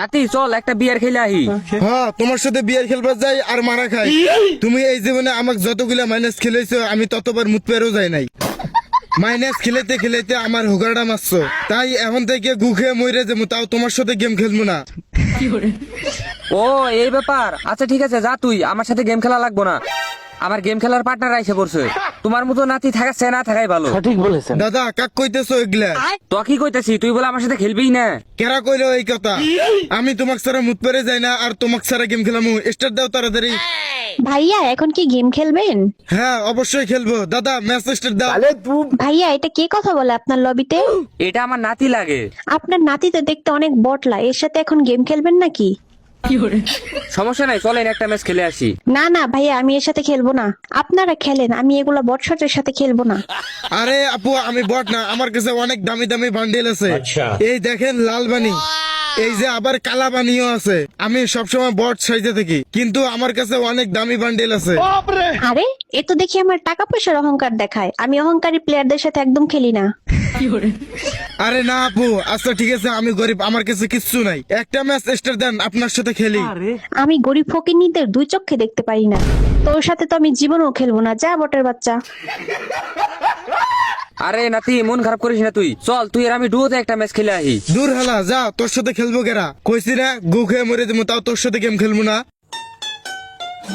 নাতি চল একটা বিয়ার খেলে আহি। হ্যাঁ, তোমার সাথে বিয়ার খেলবার যাই আর মারা খাই। তুমি এই জীবনে আমাকে যতগুলা মাইনাস খেলেছো আমি ততবার মুত পেরও যাই নাই। মাইনাস খেলেতে খেলেতে আমার হোগাড়া মারছো, তাই এখন থেকে গু খেয়ে মরে যাবো, তাও তোমার সাথে গেম খেলবো না। ও এই ব্যাপার, আচ্ছা ঠিক আছে, যা তুই, আমার সাথে গেম খেলা লাগবো না। আমার গেম খেলার পার্টনার আইসে পড়ছে। তোমার মতো নাতি থাকাচ্ছে না থাকাই ভালো। দাদা কাক কইতেছো এগুলা? তো কি কইতাছি, তুই বলে আমার সাথে খেলবি না? কেরা কইলো এই কথা? আমি তোমাকে ছাড়া মুত পেরে যাই না, আর তোমাকে ছাড়া গেম খেলামু। স্টার্ট দাও তাড়াতাড়ি। ভাইয়া এখন কি গেম খেলবেন? হ্যাঁ অবশ্যই খেলবো। দাদা ম্যাচ স্টার্ট দাও। ভাইয়া এটা কে কথা বলে আপনার লবিতে? এটা আমার নাতি লাগে। আপনার নাতি তো দেখতে অনেক বটলা, এর সাথে এখন গেম খেলবেন নাকি? সমস্যা নাই, চলেন একটা ম্যাচ খেলে আসি। না না ভাইয়া, আমি এর সাথে খেলবো না। আপনারা খেলেন, আমি এগুলা বটশটের সাথে খেলবো না। আরে আপু আমি বট না, আমার কাছে অনেক দামি দামি বান্ডেল আছে। এই দেখেন লাল বানি, এই যে আবার কালা বানিও আছে। আমি সবসময় বট সাইজে থাকি, কিন্তু আমার কাছে অনেক দামি বান্ডেল আছে। আরে এ তো দেখি আমার টাকা পয়সার অহংকার দেখায়। আমি অহংকারী প্লেয়ারদের সাথে একদম খেলি না। আরে না আপু, আচ্ছা ঠিক আছে, আমি গরিব, আমার কাছে কিচ্ছু নাই। একটা ম্যাচ স্টার্ট দেন, আপনার সাথে খেলি। আমি গরিব ফকিন্নিদের দুই চোখে দেখতে পারি না। তোর সাথে তো আমি জীবনেও খেলবো না, যা বটের বাচ্চা। আরে নাতি মন খারাপ করিস না, তুই চল, তুই আর আমি ডুয়োতে একটা ম্যাচ খেলে আহি। দূর হালা যা, তোর সাথে খেলবো কেরা? কইছি না গু খেয়ে মরে যাবো, তাও তোর সাথে গেম খেলবো না।